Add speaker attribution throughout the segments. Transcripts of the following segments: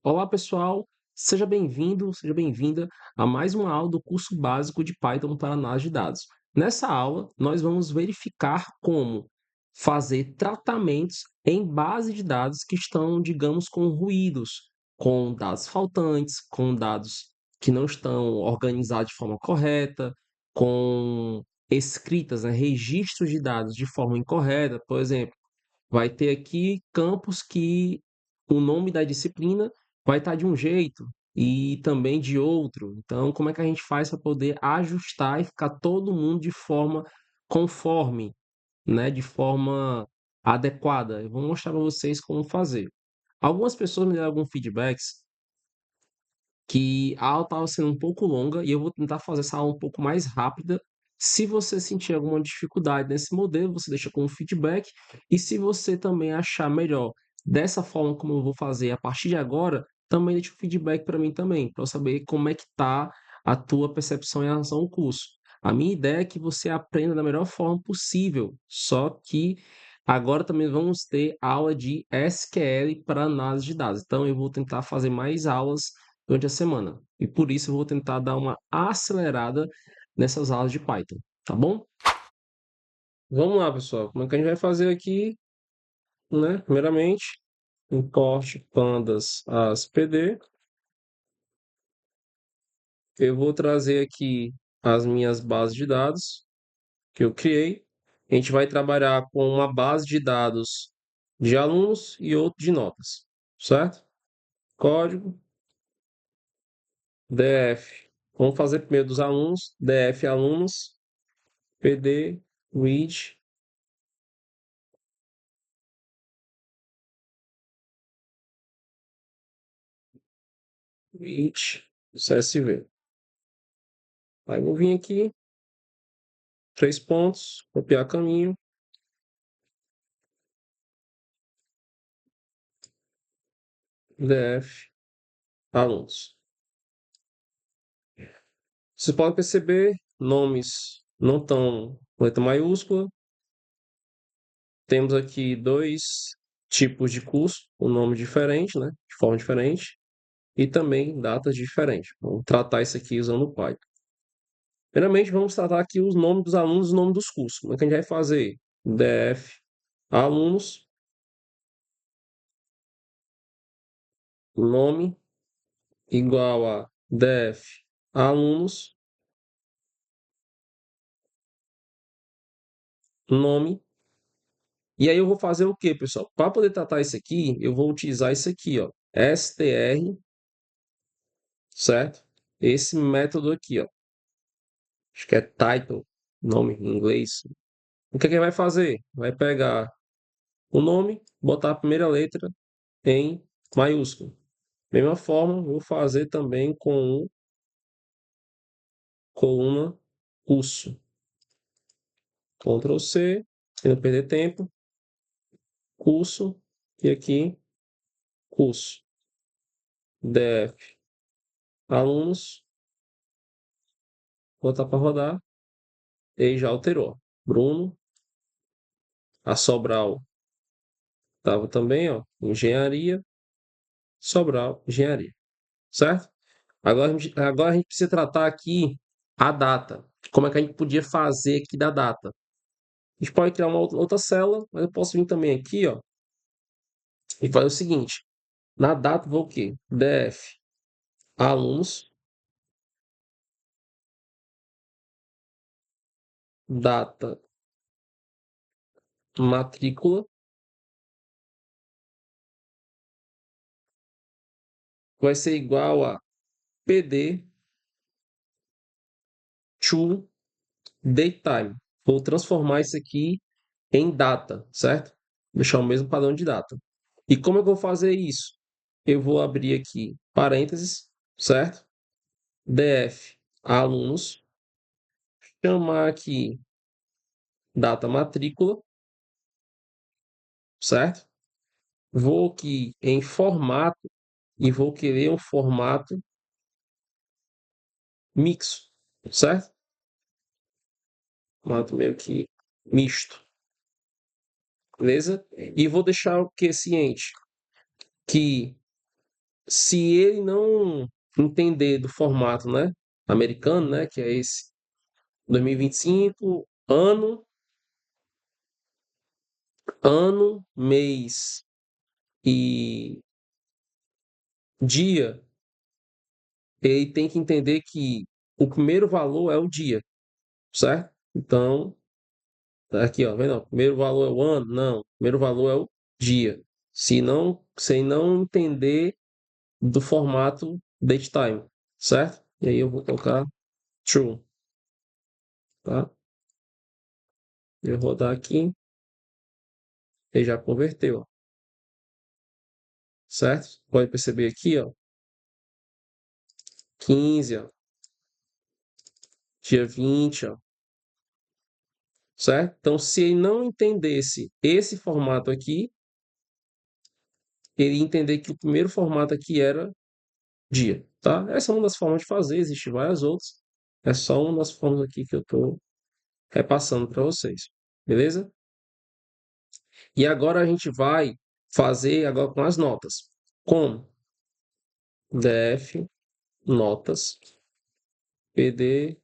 Speaker 1: Olá, pessoal. Seja bem-vindo, seja bem-vinda a mais uma aula do curso básico de Python para análise de dados. Nessa aula, nós vamos verificar como fazer tratamentos em base de dados que estão, digamos, com ruídos, com dados faltantes, com dados que não estão organizados de forma correta, com escritas, né, registros de dados de forma incorreta. Por exemplo, vai ter aqui campos que o nome da disciplina vai estar de um jeito e também de outro. Então, como é que a gente faz para poder ajustar e ficar todo mundo de forma conforme, né, de forma adequada? Eu vou mostrar para vocês como fazer. Algumas pessoas me deram alguns feedbacks que a aula estava sendo um pouco longa e eu vou tentar fazer essa aula um pouco mais rápida. Se você sentir alguma dificuldade nesse modelo, você deixa como feedback. E se você também achar melhor dessa forma como eu vou fazer a partir de agora, também deixa o feedback para mim também, para eu saber como é que está a tua percepção em relação ao curso. A minha ideia é que você aprenda da melhor forma possível, só que agora também vamos ter aula de SQL para análise de dados. Então eu vou tentar fazer mais aulas durante a semana. E por isso eu vou tentar dar uma acelerada nessas aulas de Python, tá bom? Vamos lá, pessoal. Como é que a gente vai fazer aqui, né? Primeiramente, import pandas ASPD. Eu vou trazer aqui as minhas bases de dados que eu criei. A gente vai trabalhar com uma base de dados de alunos e outro de notas, certo? Código, df. Vamos fazer primeiro dos alunos, df alunos, pd, read, it, CSV. Aí vou vir aqui, 3 pontos, copiar caminho, df, alunos. Você pode perceber, nomes não estão com letra maiúscula. Temos aqui dois tipos de curso, com nome diferente, né? De forma diferente. E também datas diferentes. Vamos tratar isso aqui usando o Python. Primeiramente, vamos tratar aqui os nomes dos alunos e os nomes dos cursos. Como é que a gente vai fazer? df, alunos, nome igual a def alunos, nome. E aí eu vou fazer o quê, pessoal? Para poder tratar isso aqui, eu vou utilizar isso aqui, ó, str, certo? Esse método aqui, ó. Acho que é title, nome em inglês. O que é que vai fazer? Vai pegar o nome, botar a primeira letra em maiúsculo. Mesma forma, vou fazer também com coluna curso. Ctrl C, para não perder tempo. Curso, e aqui, curso. Def, alunos, botar para rodar, e já alterou. Bruno, a Sobral estava também, ó, engenharia, Sobral, engenharia, certo? Agora a gente precisa tratar aqui a data. Como é que a gente podia fazer aqui da data? A gente pode criar uma outra célula, mas eu posso vir também aqui, ó, e fazer o seguinte. Na data, vou o quê? df alunos, data, matrícula, vai ser igual a pd to datetime. Vou transformar isso aqui em data, certo? Deixar o mesmo padrão de data. E como eu vou fazer isso? Eu vou abrir aqui parênteses, certo? df alunos, chamar aqui data matrícula, certo? Vou aqui em formato e vou querer um formato mixo, certo? Formato meio que misto, beleza? E vou deixar o que ciente que Se ele não entender do formato, né, americano, né, que é esse 2025, ano, mês e dia, ele tem que entender que o primeiro valor é o dia, certo? Então, tá aqui, ó, vendo? O primeiro valor é o ano? Não, o primeiro valor é o dia. Se não, sem não entender do formato date time, certo? E aí eu vou colocar true, tá? Eu vou rodar aqui, ele já converteu, ó, certo? Pode perceber aqui, ó, 15, ó, dia 20, ó, certo? Então, se ele não entendesse esse formato aqui, ele ia entender que o primeiro formato aqui era dia, tá? Essa é uma das formas de fazer, existem várias outras. É só uma das formas aqui que eu estou repassando para vocês, beleza? E agora a gente vai fazer agora com as notas. Como? Def notas pd.read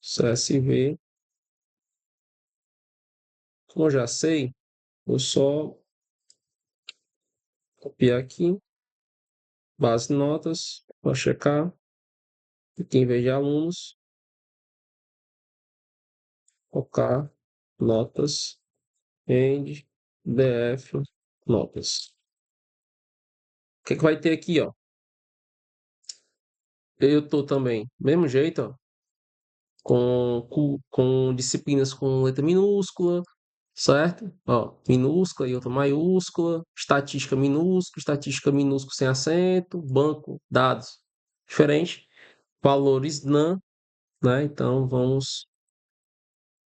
Speaker 1: csv. Como eu já sei, vou só copiar aqui, base de notas, para checar. Aqui em vez de alunos, colocar notas and df notas. O que, que vai ter aqui, ó? Eu tô também, mesmo jeito, ó, com disciplinas com letra minúscula, certo? Ó, minúscula e outra maiúscula, estatística minúscula sem acento, banco, dados diferente, valores NaN, né? Então vamos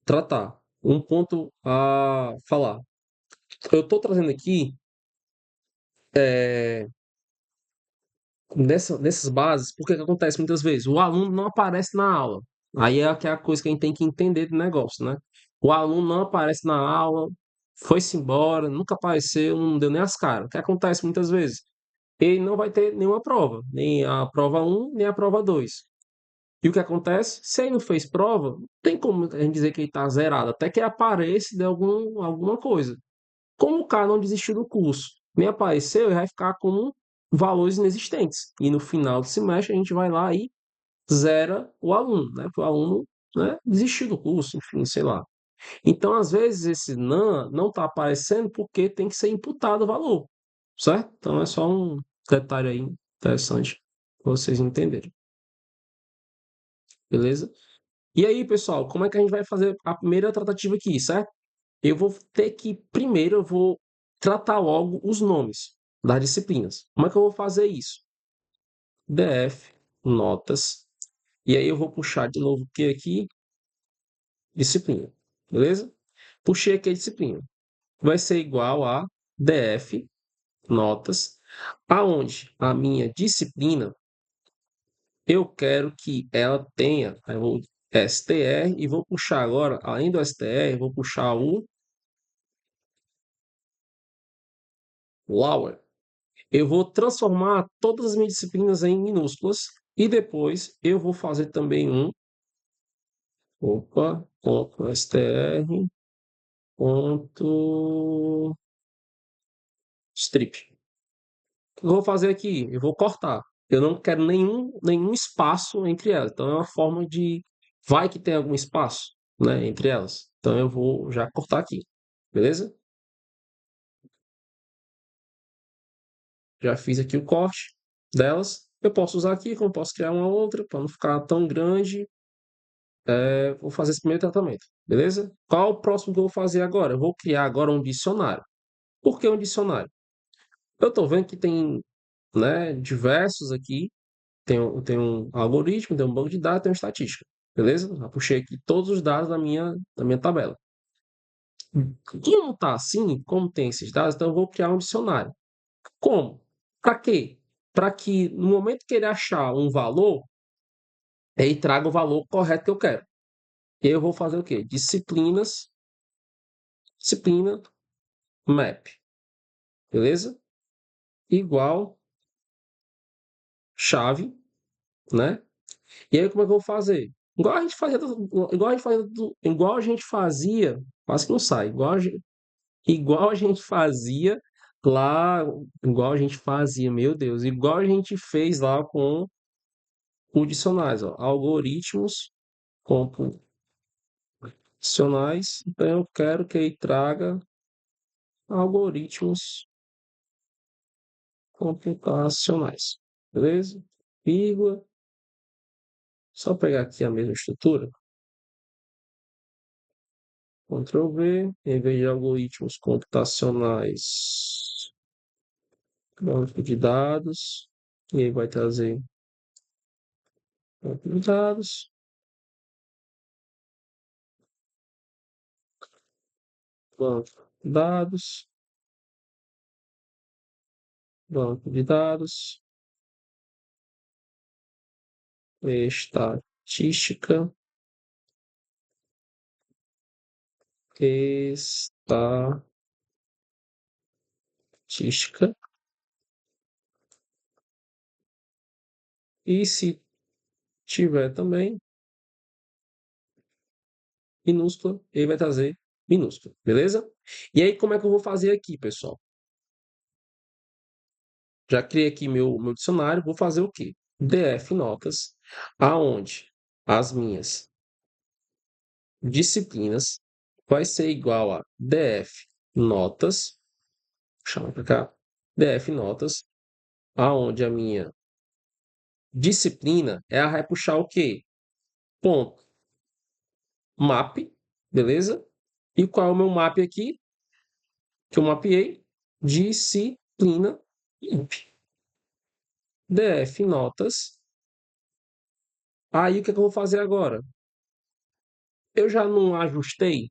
Speaker 1: tratar. Um ponto a falar. Eu estou trazendo aqui nessas bases, porque que acontece muitas vezes? O aluno não aparece na aula. Aí é aquela coisa que a gente tem que entender do negócio, né? O aluno não aparece na aula, foi-se embora, nunca apareceu, não deu nem as caras. O que acontece muitas vezes? Ele não vai ter nenhuma prova, nem a prova um nem a prova 2. E o que acontece? Se ele não fez prova, não tem como a gente dizer que ele está zerado, até que apareça de alguma coisa. Como o cara não desistiu do curso, nem apareceu, ele vai ficar com valores inexistentes. E no final do semestre a gente vai lá e zera o aluno, né? Porque o aluno, né, desistiu do curso, enfim, sei lá. Então, às vezes, esse não está aparecendo porque tem que ser imputado o valor, certo? Então, é só um detalhe aí interessante para vocês entenderem, beleza? E aí, pessoal, como é que a gente vai fazer a primeira tratativa aqui, certo? Eu vou ter que, primeiro, eu vou tratar logo os nomes das disciplinas. Como é que eu vou fazer isso? DF, notas, e aí eu vou puxar de novo o que aqui? Disciplina, beleza? Puxei aqui a disciplina. Vai ser igual a DF, notas, aonde a minha disciplina, eu quero que ela tenha, aí eu vou STR e vou puxar agora, além do STR, vou puxar o lower. Eu vou transformar todas as minhas disciplinas em minúsculas e depois eu vou fazer também ponto str, ponto strip. O que eu vou fazer aqui? Eu vou cortar. Eu não quero nenhum espaço entre elas. Então é uma forma de vai que tem algum espaço, né, entre elas. Então eu vou já cortar aqui. Beleza? Já fiz aqui o corte delas. Eu posso usar aqui, como posso criar uma outra para não ficar tão grande. Vou fazer esse primeiro tratamento, beleza? Qual o próximo que eu vou fazer agora? Eu vou criar agora um dicionário. Por que um dicionário? Eu estou vendo que tem, né, diversos aqui. Tem um algoritmo, tem um banco de dados, tem uma estatística, beleza? Eu puxei aqui todos os dados da minha tabela. Como está assim, como tem esses dados, então eu vou criar um dicionário. Como? Para quê? Para que no momento que ele achar um valor, ele traga o valor correto que eu quero. E eu vou fazer o quê? Disciplina map, beleza? igual chave, né? E aí como é que eu vou fazer? Igual a gente fazia, quase que não sai, igual a gente fazia lá, igual a gente fazia, meu Deus, igual a gente fez lá com o dicionários, ó, algoritmos computacionais. Então eu quero que ele traga algoritmos computacionais, beleza? Vírgula, só pegar aqui a mesma estrutura, Ctrl V, em vez de algoritmos computacionais, banco de dados, e aí vai trazer banco de dados, banco de dados, banco de dados, estatística, estatística, e se tiver também minúscula, ele vai trazer minúscula, beleza? E aí, como é que eu vou fazer aqui, pessoal? Já criei aqui meu dicionário, vou fazer o quê? DF notas, aonde as minhas disciplinas vai ser igual a DF notas, chama para cá, DF notas, aonde a minha disciplina é vai puxar o quê? Ponto map, beleza? E qual é o meu map aqui? Que eu mapeei? Disciplina DF notas. Aí o que é que eu vou fazer agora? Eu já não ajustei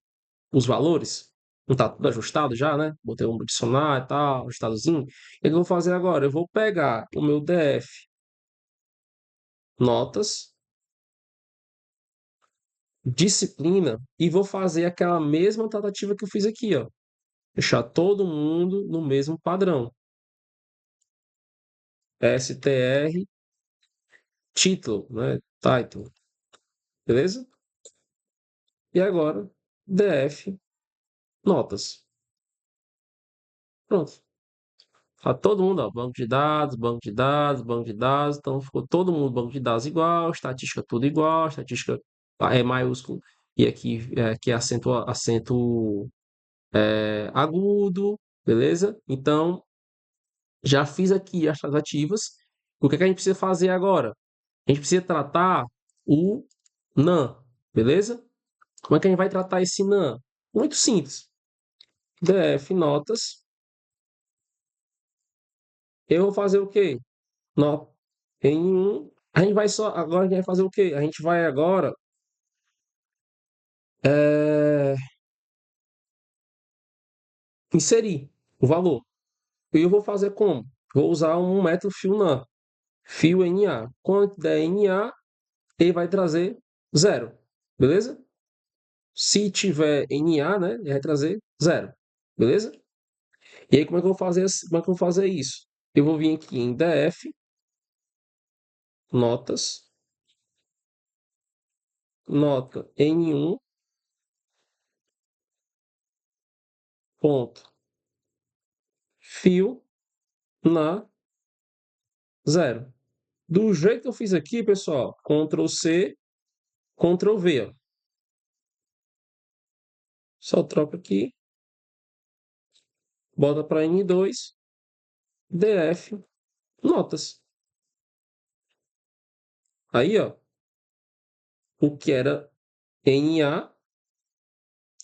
Speaker 1: os valores? Não está tudo ajustado já, né? Botei um dicionário e tal, ajustadozinho. O que é que eu vou fazer agora? Eu vou pegar o meu DF notas, disciplina, e vou fazer aquela mesma tratativa que eu fiz aqui, ó. Deixar todo mundo no mesmo padrão. STR, título, né? Title, beleza? E agora, DF notas. Pronto. Tá todo mundo, ó, banco de dados, banco de dados, banco de dados. Então ficou todo mundo banco de dados igual, estatística tudo igual, estatística é maiúsculo e aqui é acento agudo, beleza? Então já fiz aqui as tratativas. O que é que a gente precisa fazer agora? A gente precisa tratar o NaN, beleza? Como é que a gente vai tratar esse NaN? Muito simples. DF notas. Eu vou fazer o quê? No, em um. A gente vai só. Agora a gente vai fazer o quê? A gente vai agora é, inserir o valor. E eu vou fazer como? Vou usar um método fio NaN. Fio NA. Quando der NA, ele vai trazer zero. Beleza? Se tiver NA, né? Ele vai trazer zero. Beleza? E aí, como é que eu vou fazer, como é que eu vou fazer isso? Eu vou vir aqui em DF, notas, nota N1, ponto, fio na zero. Do jeito que eu fiz aqui, pessoal, Ctrl C, Ctrl V, ó. Só troca aqui, bota para N2, DF, notas. Aí, ó, o que era NA,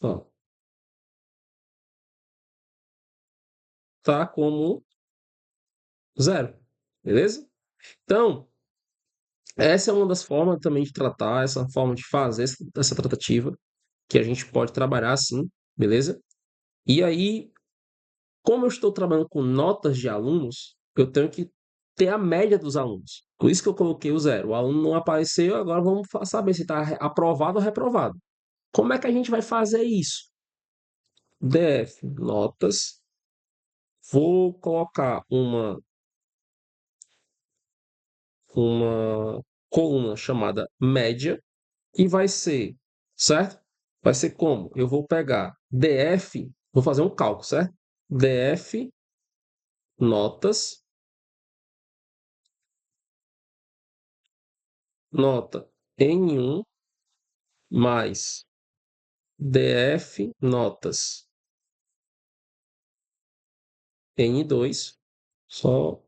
Speaker 1: ó, tá como zero, beleza? Então, essa é uma das formas também de tratar, essa forma de fazer essa tratativa, que a gente pode trabalhar assim, beleza? E aí, como eu estou trabalhando com notas de alunos, eu tenho que ter a média dos alunos. Por isso que eu coloquei o zero. O aluno não apareceu, agora vamos saber se está aprovado ou reprovado. Como é que a gente vai fazer isso? DF, notas, vou colocar uma coluna chamada média e vai ser, certo? Vai ser como? Eu vou pegar DF, vou fazer um cálculo, certo? DF notas, nota N1 mais DF notas N2, só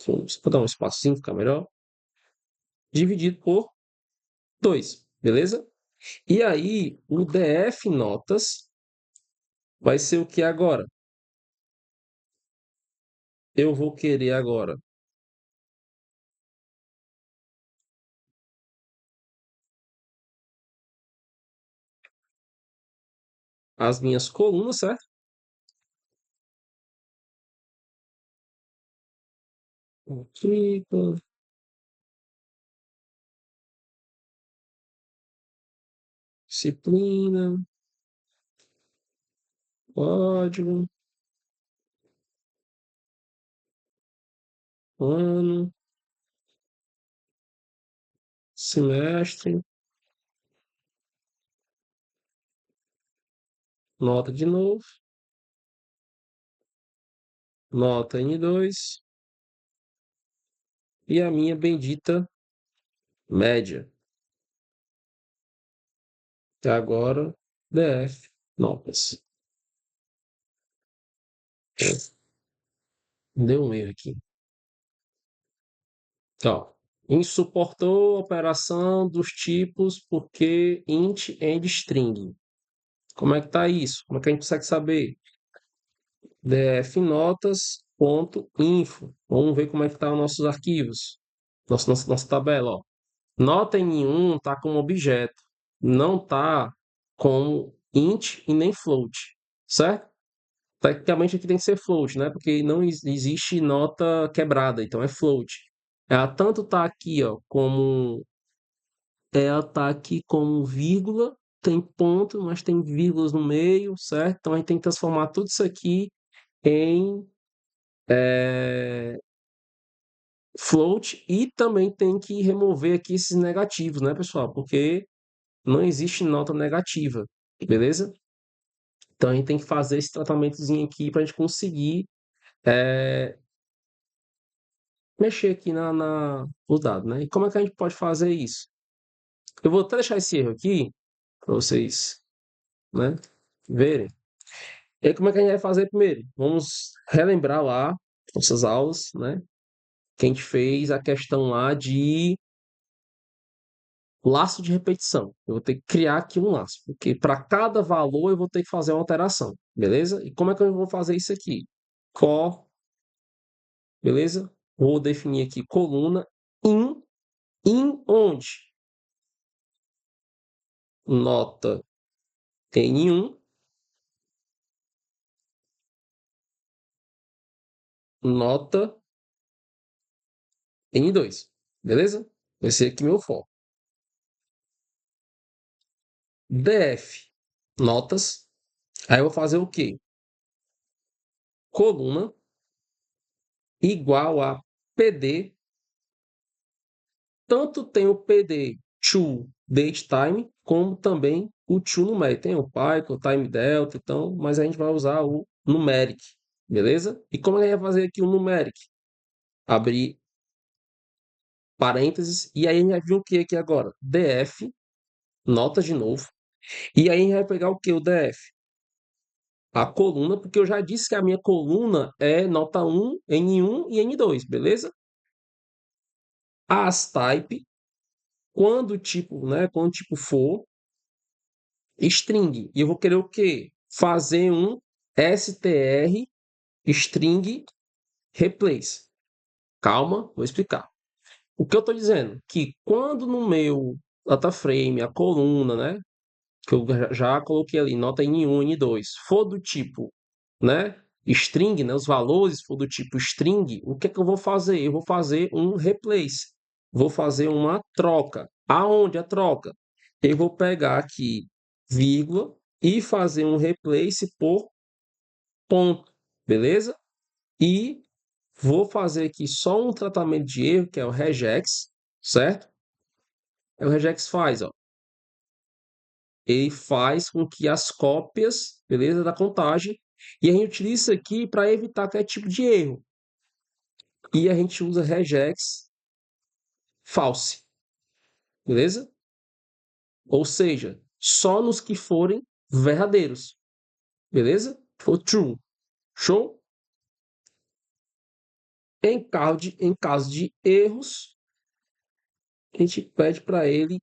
Speaker 1: vou dar um espacinho, fica melhor, dividido por 2, beleza? E aí, o DF notas vai ser o que agora? Eu vou querer agora as minhas colunas, certo? Aqui, disciplina, código, ano, semestre, nota de novo, nota N2 e a minha bendita média. Até agora, DF notas. Deu um erro aqui. Ó, insuportou operação dos tipos porque int and string. Como é que tá isso? Como é que a gente consegue saber? dfnotas.info. Vamos ver como é que tá os nossos arquivos. Nossa tabela, ó. Nota N1 está como objeto, não está como int e nem float, certo? Tecnicamente aqui tem que ser float, né? Porque não existe nota quebrada, então é float. Ela tanto está aqui, ó, como ela tá aqui como vírgula, tem ponto, mas tem vírgulas no meio, certo? Então a gente tem que transformar tudo isso aqui em float e também tem que remover aqui esses negativos, né, pessoal? Porque não existe nota negativa, beleza? Então a gente tem que fazer esse tratamentozinho aqui para a gente conseguir mexer aqui no dado, né? E como é que a gente pode fazer isso? Eu vou até deixar esse erro aqui para vocês, né, verem. E aí, como é que a gente vai fazer primeiro? Vamos relembrar lá nossas aulas, né? Que a gente fez a questão lá de laço de repetição. Eu vou ter que criar aqui um laço, porque para cada valor eu vou ter que fazer uma alteração, beleza? E como é que eu vou fazer isso aqui? For, beleza? Vou definir aqui coluna in onde? Nota N1, nota N2, beleza? Esse aqui é meu for. df notas. Aí eu vou fazer o quê? Coluna igual a PD. Tanto tem o PD to datetime, como também o to numeric. Tem o Python, o time delta, então, mas a gente vai usar o numeric, beleza? E como a gente vai fazer aqui o numeric? Abrir parênteses, e aí a gente vai ver o que aqui agora? df, nota de novo, e aí a gente vai pegar o que? O df? A coluna, porque eu já disse que a minha coluna é nota 1, N1 e N2, beleza? As type, quando o tipo, né, quando o tipo for string. E eu vou querer o quê? Fazer um str string replace. Calma, vou explicar. O que eu estou dizendo? Que quando no meu data frame, a coluna, né, que eu já coloquei ali, nota N1, N2, for do tipo, né, string, né, os valores for do tipo string, o que é que eu vou fazer? Eu vou fazer um replace. Vou fazer uma troca. Aonde a troca? Eu vou pegar aqui vírgula e fazer um replace por ponto. beleza? E vou fazer aqui só um tratamento de erro, que é o regex, certo? Aí o regex faz, ó. Ele faz com que as cópias, beleza, da contagem, e a gente utiliza isso aqui para evitar qualquer tipo de erro. E a gente usa regex false, beleza? Ou seja, só nos que forem verdadeiros, beleza? For true. Show? Em caso de erros, a gente pede para ele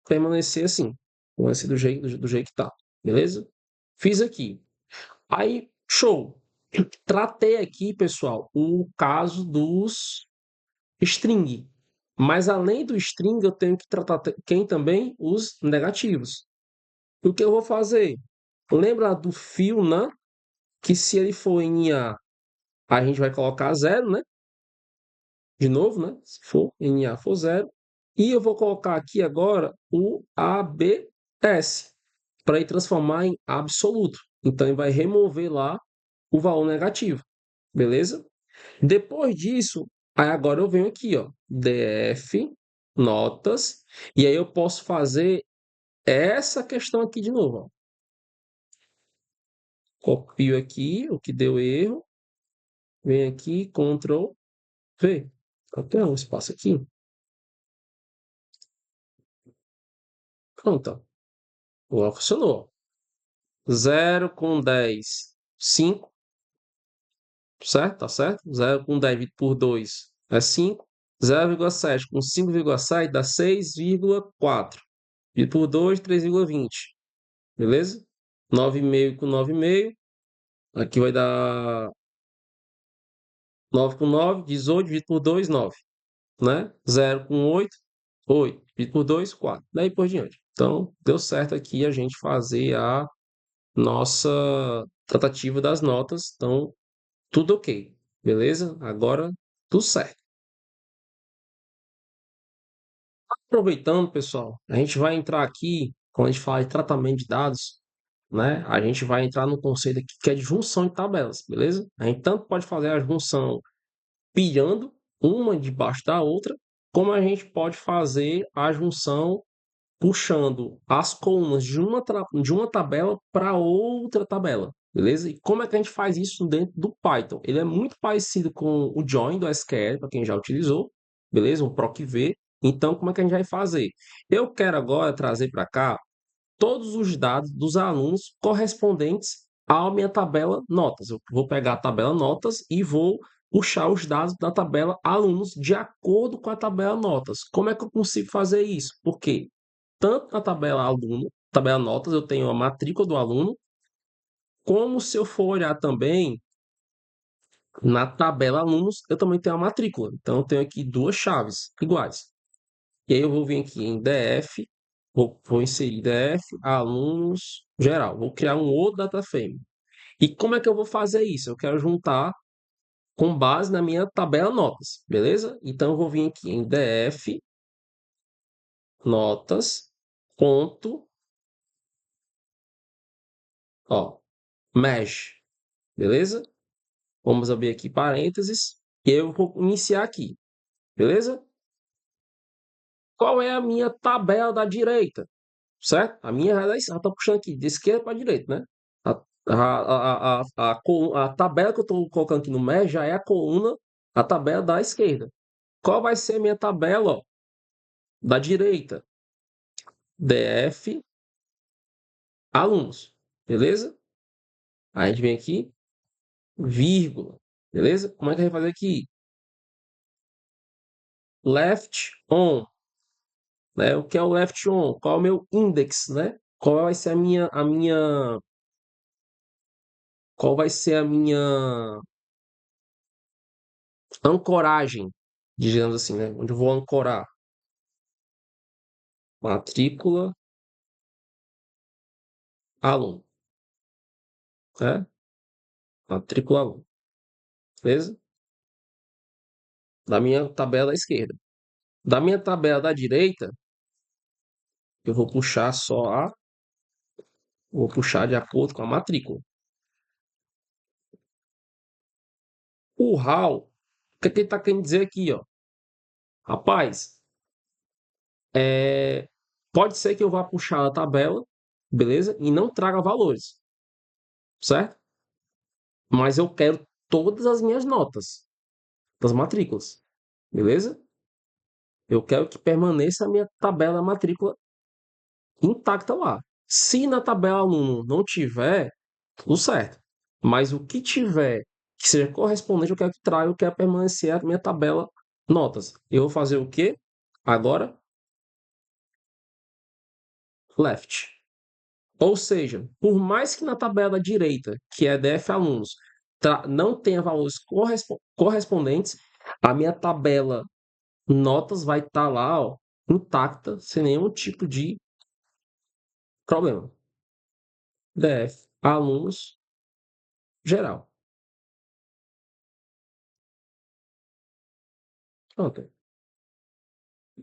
Speaker 1: permanecer assim, permanecer do jeito que tá, beleza? Fiz aqui. Aí, show. Tratei aqui, pessoal, o caso dos string. Mas além do string, eu tenho que tratar quem também? Os negativos. O que eu vou fazer? Lembra do fio, né? Que se ele for em a gente vai colocar zero, né? De novo, né? Se for em A for zero. E eu vou colocar aqui agora o ABS para ir transformar em absoluto. Então ele vai remover lá o valor negativo, beleza? Depois disso, aí agora eu venho aqui, ó, df notas, e aí eu posso fazer essa questão aqui de novo, ó. Copio aqui o que deu erro, venho aqui, Ctrl V. Até um espaço aqui. Pronto, ó. Funcionou. 0 com 10, 5, certo? Tá certo? 0 com 10 dividido por 2 é 5. 0,7 com 5,7 dá 6,4. Dividido por 2, 3,20. Beleza? 9,5 com 9,5. Aqui vai dar 9 com 9, 18. Dividido por 2, 9. Né? 0 com 8, 8. Dividido por 2, 4. Daí por diante. Então, deu certo aqui a gente fazer a nossa tratativa das notas. Então, tudo ok. Beleza? Agora, tudo certo. Aproveitando, pessoal, a gente vai entrar aqui, quando a gente fala de tratamento de dados, né? A gente vai entrar no conceito aqui que é de junção de tabelas, beleza? A gente tanto pode fazer a junção pilhando uma debaixo da outra, como a gente pode fazer a junção puxando as colunas de uma tabela para outra tabela, beleza? E como é que a gente faz isso dentro do Python? Ele é muito parecido com o join do SQL, para quem já utilizou, beleza? Um PROC-V. Então, como é que a gente vai fazer? Eu quero agora trazer para cá todos os dados dos alunos correspondentes à minha tabela notas. Eu vou pegar a tabela notas e vou puxar os dados da tabela alunos de acordo com a tabela notas. Como é que eu consigo fazer isso? Porque tanto na tabela aluno, tabela notas, eu tenho a matrícula do aluno, como se eu for olhar também na tabela alunos, eu também tenho a matrícula. Então, eu tenho aqui duas chaves iguais. E aí eu vou vir aqui em DF, vou inserir DF, alunos, geral. Vou criar um outro data frame. E como é que eu vou fazer isso? Eu quero juntar com base na minha tabela notas, beleza? Então, eu vou vir aqui em DF, notas, ponto, ó, mesh, beleza? Vamos abrir aqui parênteses. E eu vou iniciar aqui, beleza? Qual é a minha tabela da direita? Certo? A minha ela está puxando aqui, de esquerda para direita, né? A tabela que eu estou colocando aqui no MES já é a coluna, a tabela da esquerda. Qual vai ser a minha tabela, ó, da direita? DF alunos, beleza? Aí a gente vem aqui, vírgula, beleza? Como é que a gente vai fazer aqui? Left on, né? O que é o left on? Qual é o meu index, né? Qual vai ser qual vai ser a minha ancoragem, digamos assim, né? Onde eu vou ancorar matrícula, aluno, né? Matrícula, aluno, beleza? Da minha tabela à esquerda. Da minha tabela da direita, eu vou puxar de acordo com a matrícula, O how, o que é que ele está querendo dizer aqui, ó? Rapaz, pode ser que eu vá puxar a tabela, beleza? E não traga valores, certo? Mas eu quero todas as minhas notas das matrículas, beleza? Eu quero que permaneça a minha tabela matrícula intacta lá. Se na tabela aluno não tiver, tudo certo. Mas o que tiver que seja correspondente, eu quero que traga, eu quero permanecer a minha tabela notas. Eu vou fazer o quê? Agora, left. Ou seja, por mais que na tabela direita, que é DF alunos, não tenha valores correspondentes, a minha tabela notas vai estar lá, ó, intacta, sem nenhum tipo de problema. DF alunos geral. Pronto.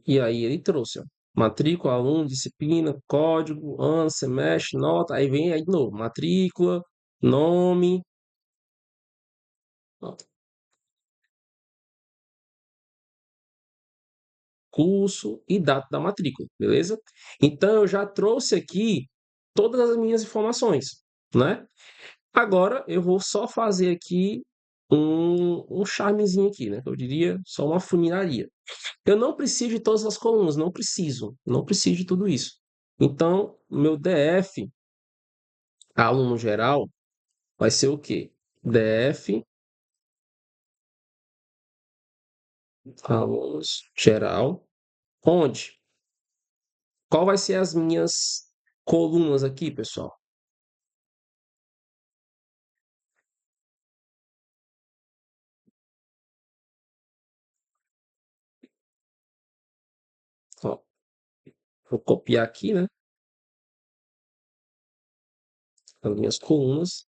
Speaker 1: E aí ele trouxe, ó, matrícula, aluno, disciplina, código, ano, semestre, nota, aí vem aí de novo, matrícula, nome, ó, curso e data da matrícula, beleza? Então eu já trouxe aqui todas as minhas informações, né? Agora eu vou só fazer aqui um charmezinho aqui, né? Eu diria só uma funilaria. Eu não preciso de todas as colunas, não preciso de tudo isso. Então, meu DF, aluno geral, vai ser o quê? DF, alunos geral, onde? Qual vai ser as minhas colunas aqui, pessoal? Ó, vou copiar aqui, né? As minhas colunas.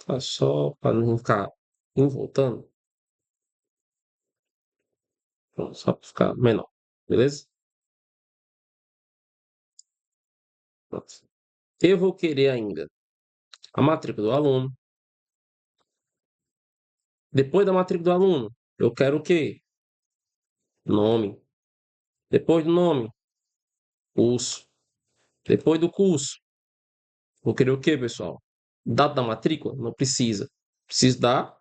Speaker 1: Tá, só para não ficar voltando, só para ficar menor, beleza? Pronto. Eu vou querer ainda a matrícula do aluno. Depois da matrícula do aluno, eu quero o quê? Nome. Depois do nome, curso. Depois do curso, vou querer o quê, pessoal? Data da matrícula? Não precisa. Preciso da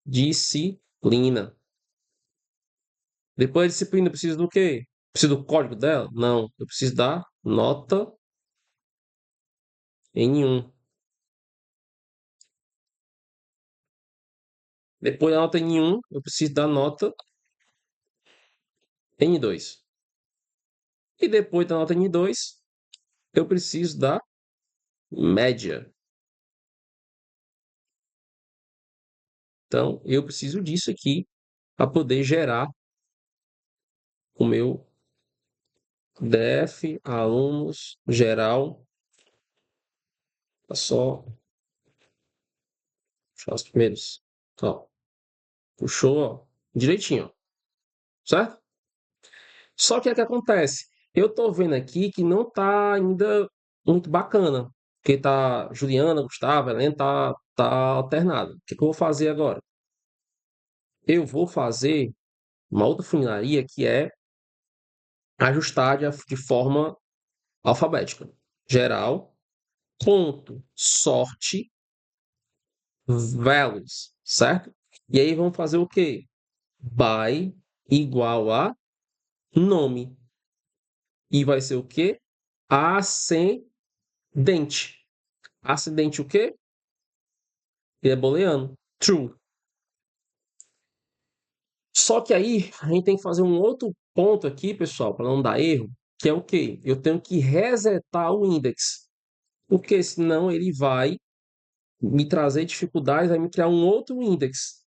Speaker 1: disciplina. Depois da disciplina, eu preciso do quê? Preciso do código dela? Não. Eu preciso da nota N1. Depois da nota N1, eu preciso da nota N2. E depois da nota N2, eu preciso da média. Então, eu preciso disso aqui para poder gerar o meu DF, alunos, geral. Tá só puxar os primeiros. Ó, puxou, ó, direitinho, ó, certo? Só que o que acontece? Eu tô vendo aqui que não tá ainda muito bacana. Porque tá Juliana, Gustavo, Helena, tá alternado. O que eu vou fazer agora? Eu vou fazer uma outra funilaria que é ajustar de forma alfabética. Geral, ponto, sorte, values, certo? E aí vamos fazer o quê? By igual a nome. E vai ser o quê? Ascendente. Ascendente o quê? Ele é booleano. True. Só que aí a gente tem que fazer um outro ponto aqui, pessoal, para não dar erro, que é o quê? Eu tenho que resetar o index. Porque senão ele vai me trazer dificuldades, vai me criar um outro index.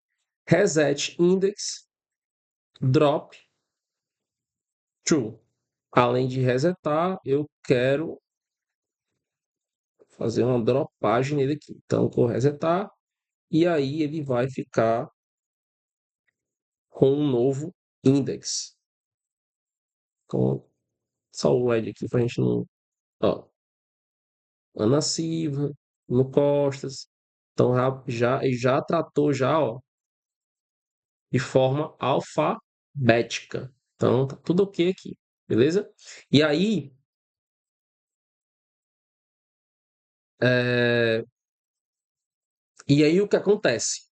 Speaker 1: Reset index, drop, true. Além de resetar, eu quero fazer uma dropagem nele aqui. Então, eu vou resetar e aí ele vai ficar com um novo index. Então, só o red aqui para a gente não. Ó, Ana Silva, no costas. Então já tratou já, ó, de forma alfabética. Então tá tudo ok aqui, beleza? E aí, é, o que acontece?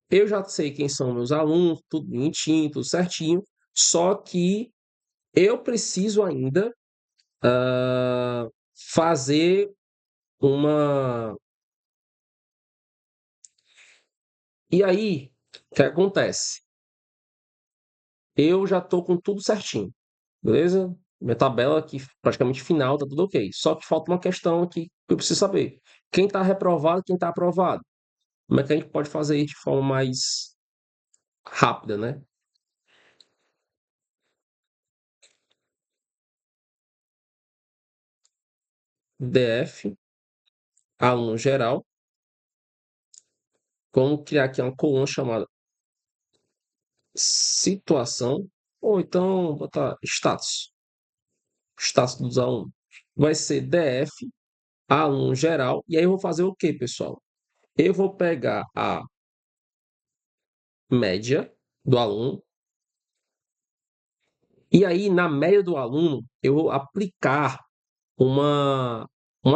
Speaker 1: Eu já sei quem são meus alunos, tudo bonitinho, tudo certinho, só que eu preciso ainda fazer uma. E aí, o que acontece? Eu já estou com tudo certinho, beleza? Minha tabela aqui praticamente final, tá tudo ok. Só que falta uma questão aqui que eu preciso saber. Quem está reprovado, quem está aprovado? Como é que a gente pode fazer isso de forma mais rápida, né? DF, aluno geral. Vamos criar aqui uma coluna chamada situação, ou então botar status dos alunos. Vai ser DF, aluno geral, e aí eu vou fazer o quê, pessoal? Eu vou pegar a média do aluno, e aí na média do aluno eu vou aplicar uma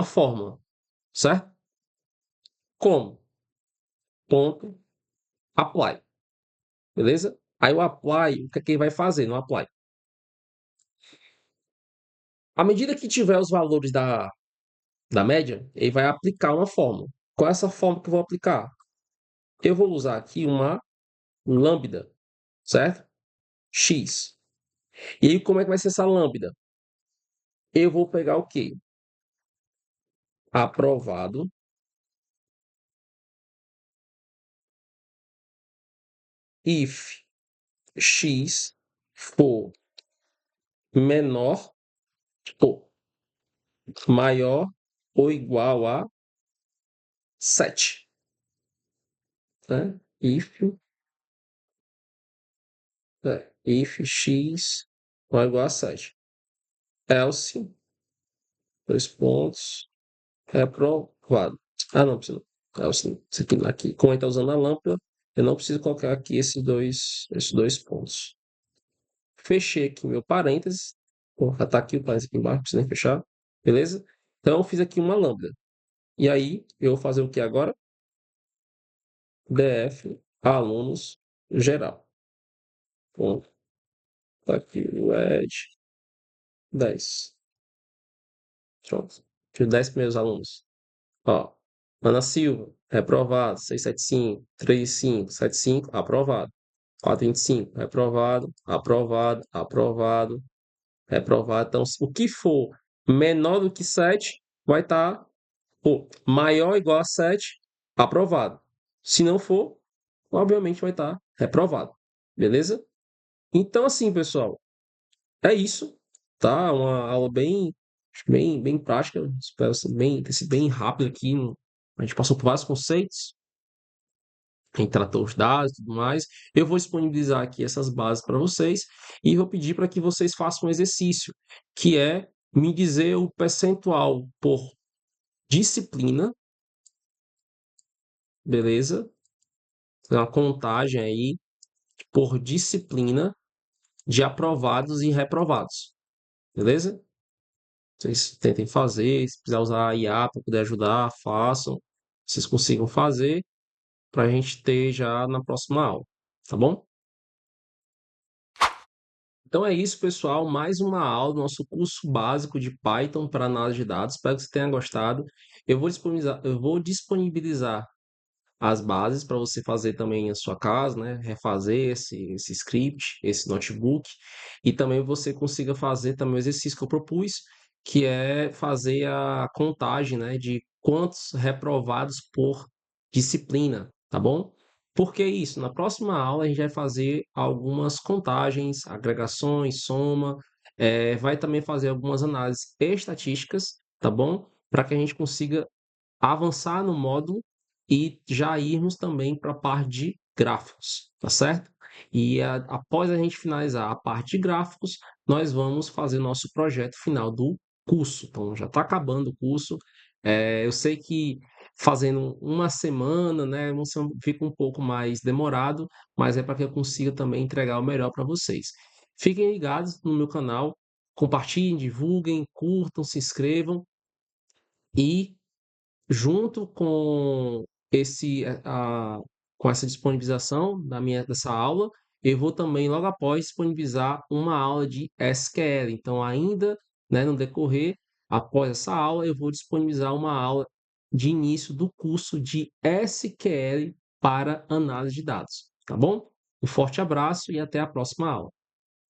Speaker 1: fórmula, certo? Como? Ponto apply, beleza? Aí o apply, o que é que ele vai fazer no apply? À medida que tiver os valores da média, ele vai aplicar uma fórmula. Qual é essa fórmula que eu vou aplicar? Eu vou usar aqui uma lambda, certo? X. E aí, como é que vai ser essa lambda? Eu vou pegar o quê? Aprovado if x for menor ou maior ou igual a 7, né? If x não é igual a 7. Else, dois pontos, reprovado. Ah, não precisa. Else, isso aqui, como a gente está usando a lâmpada, eu não preciso colocar aqui esses dois pontos. Fechei aqui meu parênteses. Bom, já está aqui o parênteses aqui embaixo, não precisa nem fechar. Beleza? Então, eu fiz aqui uma lambda. E aí, eu vou fazer o que agora? DF alunos geral. Ponto. Tá aqui o Ed 10. Pronto. Tive 10 primeiros alunos. Ó, Ana Silva, reprovado. 675, 35, 75, aprovado. 425, reprovado, aprovado, aprovado, reprovado. Então, o que for menor do que 7 vai estar, maior ou igual a 7, aprovado. Se não for, obviamente vai estar reprovado. Beleza? Então, assim, pessoal, é isso, tá? Uma aula bem prática. Espero ser ter sido bem rápido aqui. A gente passou por vários conceitos, a gente tratou os dados e tudo mais. Eu vou disponibilizar aqui essas bases para vocês e vou pedir para que vocês façam um exercício, que é me dizer o percentual por disciplina, beleza? Uma contagem aí por disciplina de aprovados e reprovados, beleza? Vocês tentem fazer, se precisar usar a IA para poder ajudar, façam. Vocês consigam fazer para a gente ter já na próxima aula, tá bom? Então é isso, pessoal. Mais uma aula do nosso curso básico de Python para análise de dados. Espero que você tenha gostado. Eu vou disponibilizar as bases para você fazer também a sua casa, né? Refazer esse script, esse notebook, e também você consiga fazer também o exercício que eu propus, que é fazer a contagem, né, de quantos reprovados por disciplina, tá bom? Por que isso? Na próxima aula a gente vai fazer algumas contagens, agregações, soma, vai também fazer algumas análises estatísticas, tá bom? Para que a gente consiga avançar no módulo e já irmos também para a parte de gráficos, tá certo? E após a gente finalizar a parte de gráficos, nós vamos fazer nosso projeto final do curso. Então, já está acabando o curso, Eu sei que fazendo uma semana, né, fica um pouco mais demorado, mas é para que eu consiga também entregar o melhor para vocês. Fiquem ligados no meu canal, compartilhem, divulguem, curtam, se inscrevam e junto com com essa disponibilização dessa aula, eu vou também logo após disponibilizar uma aula de SQL. Então, ainda, né, no decorrer, após essa aula, eu vou disponibilizar uma aula de início do curso de SQL para análise de dados, tá bom? Um forte abraço e até a próxima aula.